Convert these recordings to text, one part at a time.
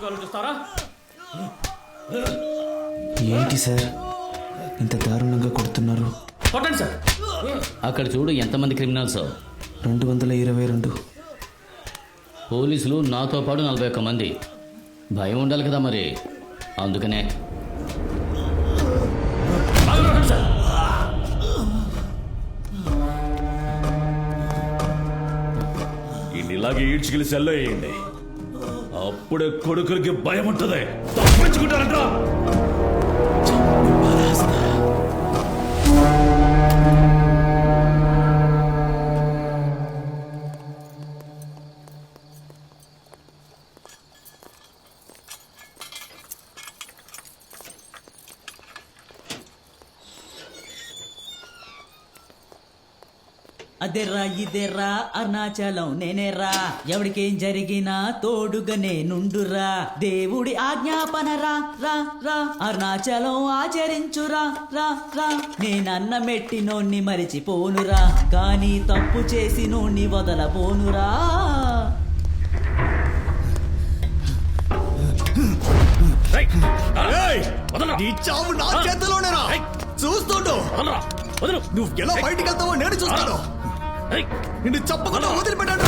తప్పించుకోవాలని ఏంటి సార్ ఇంత దారుణంగా కొడుతున్నారు? కొట్టండి సార్. అక్కడ చూడు ఎంతమంది క్రిమినల్స్. 222. పోలీసులు నాతో పాటు 41 మంది. భయం ఉండాలి కదా మరి, అందుకనే. ఇలాగే ఈడ్చుకెళ్ళి సెల్లో వేయండి. అప్పుడే కొడుకులకి భయం ఉంటుంది. తప్పించుకుంటారంట. అదెర్రా ఇదెర్రా అరుణాచలం నేనేరా, ఎవడికేం జరిగినా తోడుగా నేనుండురా, దేవుడి ఆజ్ఞాపనరా రా రా అరుణాచలం ఆచరించురా రా రా, నేనన్న మెట్టినోణ్ణి మరిచిపోనురా, కానీ తప్పు చేసి నోణ్ణి వదలపోనురా. నువ్వు ఎలా బయటికి వెళ్తావో నేను చూస్తాను. నిన్ను చెప్పకుండా వదిలిపెట్టాను.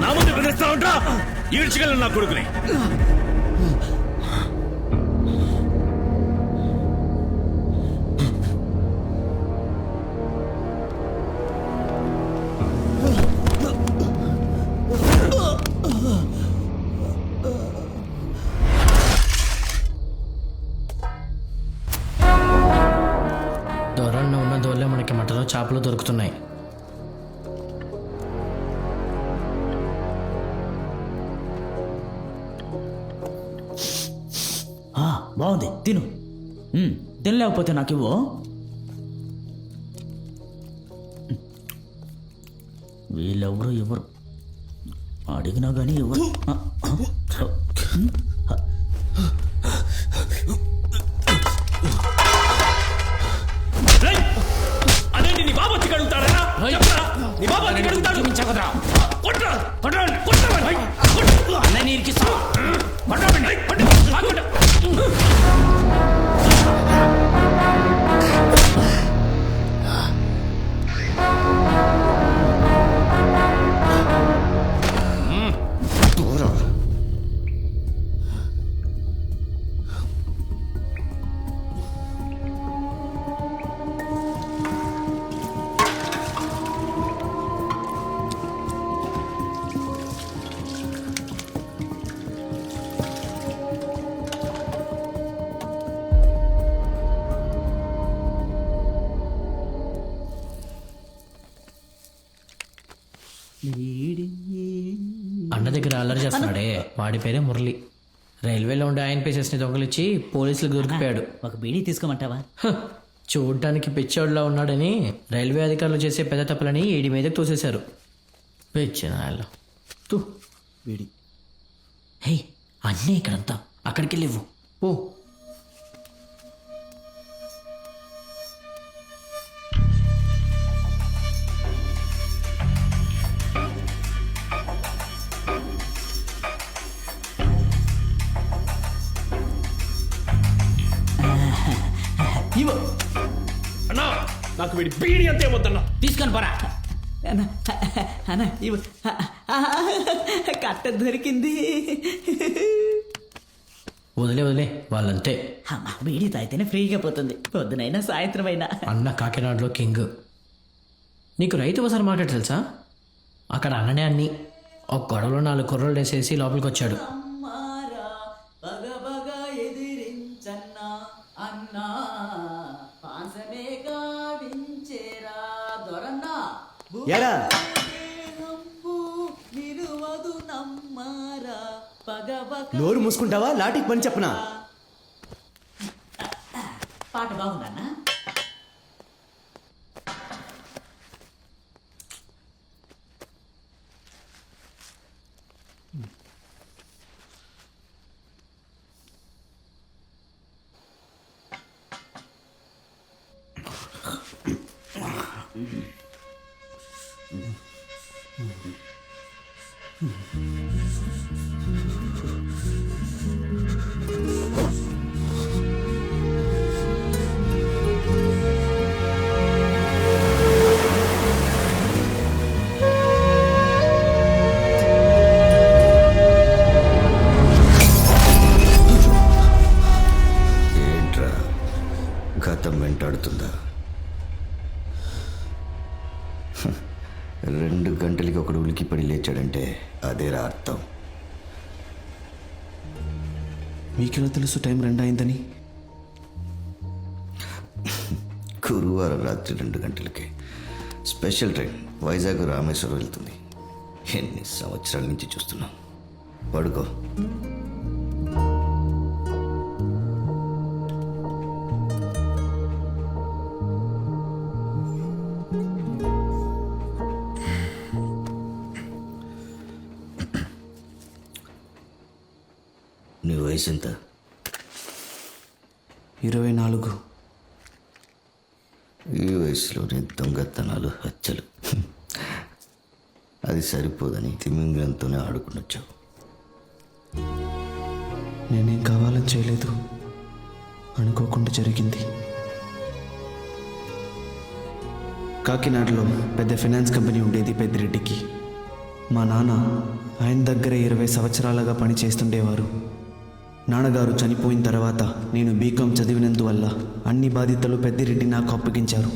నా ముందు బెదిరిస్తావుంటా? ఈడ్చుకెళ్ళను నా కొడుకుని. దూరంలో ఉన్న దోళ్ళే మనకి మటలో చేపలు దొరుకుతున్నాయి. బాగుంది, తిను. తినలేకపోతే నాకు ఇవ్వు. వీళ్ళెవరు ఎవరు అడిగినా కానీ ఎవరు. అదేంటి నీ బాబు వచ్చి కడుగుతాడా? నీ బాబు వచ్చి కడుగుతాడు. అన్న దగ్గర అల్లరి చేస్తున్నాడే, వాడి పేరే మురళి. రైల్వేలో ఉండే ఆయన పేసెస్ని దొంగలిచ్చి పోలీసులకు దొరికిపోయాడు. ఒక బీడీ తీసుకోమంటావా? చూడ్డానికి పిచ్చోడ్లా ఉన్నాడని రైల్వే అధికారులు చేసే పెద్ద తప్పులని ఈడి మీదకి తోసేశారు. పిచ్చిన తూ బీడీ. హే, అన్నీ ఇక్కడంతా, అక్కడికి వెళ్ళివ్వు. ఓ అన్నా, నాకు వీడి బీడి అంతే వద్దన్నా. తీసుకొని పోరా. అన్న ఇవ్వు. కట్ట దొరికింది. వదిలే వదిలే, వాళ్ళంతే. అమ్మ, బీడీ తాగితేనే ఫ్రీగా పోతుంది, పొద్దునైనా సాయంత్రం అయినా. అన్న కాకినాడలో కింగ్. నీకు రైతు బజార్ మార్కెట్ తెలుసా? అక్కడ అన్ననే అన్ని ఒక గొడవలో 4 కుర్రలు వేసేసి లోపలికి వచ్చాడు. నోరు మూసుకుంటావా? లాఠీకి పని చెప్పనా? పాట బాగుందన్నా. మీకెలా తెలుసు టైం 2 అయిందని? గురువారం రాత్రి 2 గంటలకి స్పెషల్ ట్రైన్ వైజాగ్ రామేశ్వరం వెళ్తుంది. ఎన్ని సంవత్సరాల నుంచి చూస్తున్నాం. పడుకో. నీ వయసు ఎంత? 24. ఈ వయసులోనే దొంగతనాలు, హత్యలు. అది సరిపోదని తిమింగలంతోనే ఆడుకుని వచ్చావు. నేనేం కావాలని చేయలేదు, అనుకోకుండా జరిగింది. కాకినాడలో పెద్ద ఫైనాన్స్ కంపెనీ ఉండేది పెద్దిరెడ్డికి. మా నాన్న ఆయన దగ్గర 20 సంవత్సరాలుగా పని చేస్తుండేవారు. నాన్నగారు చనిపోయిన తర్వాత నేను బీకాం చదివినందువల్ల అన్ని బాధ్యతలు పెద్దిరెడ్డి నాకు అప్పగించారు.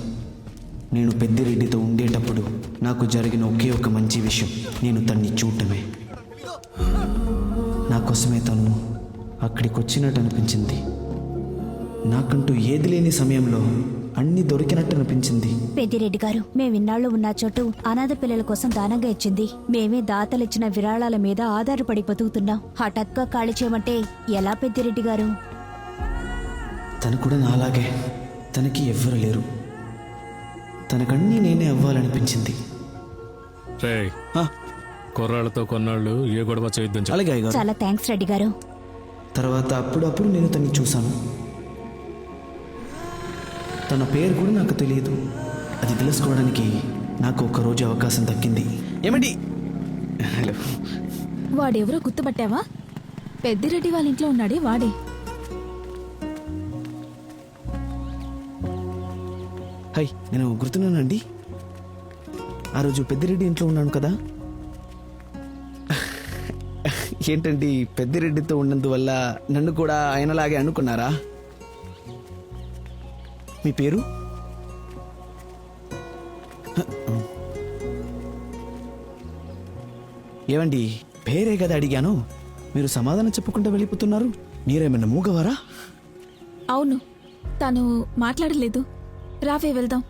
నేను పెద్దిరెడ్డితో ఉండేటప్పుడు నాకు జరిగిన ఒకే ఒక మంచి విషయం, నేను తన్ని చూడటమే. నా కోసమే తను అక్కడికి వచ్చినట్టు అనిపించింది. నాకంటూ ఏది లేని సమయంలో అన్ని దొరికినట్టు అనిపించింది. పెద్దిరెడ్డి గారు, మేమిన్నాళ్ళు ఉన్న చోటు అనాథ పిల్లల కోసం దానంగా ఇచ్చింది. మేమే దాతలిచ్చిన విరాళాల మీద ఆధారపడి బతుకుతున్నాం. హఠాత్గా ఖాళీ చేయమంటే ఎలా పెద్దిరెడ్డి గారు? తను కూడా నాలాగే, తనకి ఎవ్వరు లేరు. తనకన్నీ నేనే అవ్వాలనిపించింది. కుర్రాళ్ళతో కొన్నాళ్ళు ఏ గొడవ చేయొద్దని అలాగే అయ్యగారు. చాలా థ్యాంక్స్ రెడ్డి గారు. తర్వాత అప్పుడప్పుడు నేను తన్ని చూశాను. తన పేరు కూడా నాకు తెలియదు. అది తెలుసుకోవడానికి నాకు ఒకరోజు అవకాశం దక్కింది. ఏమండి? హలో. వాడెవరో గుర్తుపట్టావా? పెద్దిరెడ్డి వాళ్ళ ఇంట్లో ఉన్నాడే వాడే. హై, నేను గుర్తున్నానండి. ఆ రోజు పెద్దిరెడ్డి ఇంట్లో ఉన్నాను కదా. ఏంటండి, పెద్దిరెడ్డితో ఉన్నందువల్ల నన్ను కూడా ఆయనలాగే అనుకున్నారా? మీ పేరు? ఏమండి, పేరే కదా అడిగాను, మీరు సమాధానం చెప్పకుండా వెళ్ళిపోతున్నారు. మీరేమన్నా మూగవారా? అవును, తను మాట్లాడలేదు. రావే వెళ్దాం.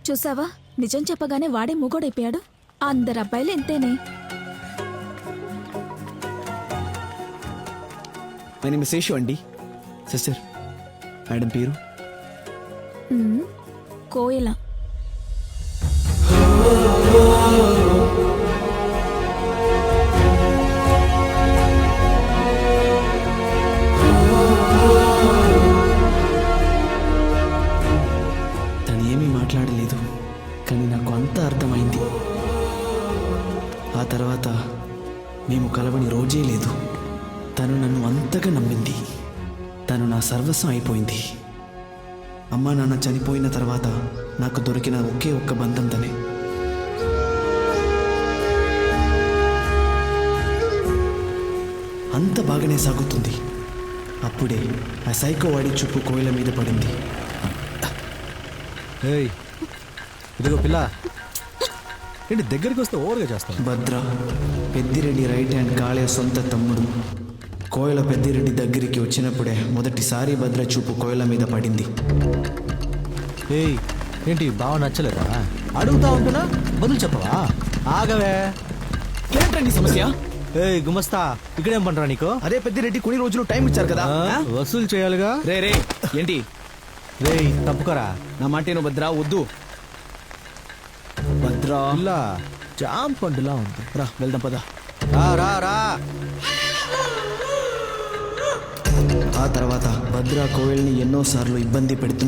చూసావా, నిజం చెప్పగానే వాడే మూగోడైపోయాడు. అందరు అబ్బాయిలు ఎంతేనే. మై నేమ్ ఇస్ శేషు అండి. సిస్టర్, మేడం పేరు? కోయల. తను ఏమీ మాట్లాడలేదు, కానీ నాకు అంతా అర్థమైంది. ఆ తర్వాత మేము కలవని రోజే లేదు. తను నన్ను అంతగా నమ్మింది. తను నా సర్వస్వం అయిపోయింది. అమ్మా నాన్న చనిపోయిన తర్వాత నాకు దొరికిన ఒకే ఒక్క బంధం తనే. అంత బాగానే సాగుతుంది. అప్పుడే ఆ సైకో వాడి చూపు కోయిల మీద పడింది. ఇదిగో పిల్ల, ఏంటి దగ్గరికి వస్తే ఓవర్గా చేస్తాను. భద్ర, పెద్దిరెడ్డి రైట్ హ్యాండ్ కాళే సొంత తమ్ముడు. కోయల పెద్దిరెడ్డి దగ్గరికి వచ్చినప్పుడే మొదటిసారి భద్ర చూపు కోయల మీద పడింది. ఏయ్, ఏంటి బాగా నచ్చలేదా? అడుగుతా ఉంటున్నా, బదులు చెప్పవా? ఆగవే. ఏంటండి సమస్య? ఏయ్ గుమస్తా, ఇక్కడేం పనరా నీకు? అదే పెద్దిరెడ్డి కొన్ని రోజులు టైం ఇచ్చారు కదా, వసూలు చేయాలిగా. రే రే ఏంటి? రేయ్ తప్పుకోరా. నా మాటేను భద్ర, వద్దు. భద్ర ఇలా జామ్ పండులా ఉంది. రా వెళ్దాం పద. రా రా రా. ఆ తర్వాత భద్ర కోయల్ని ఎన్నోసార్లు ఇబ్బంది పెడుతుంది.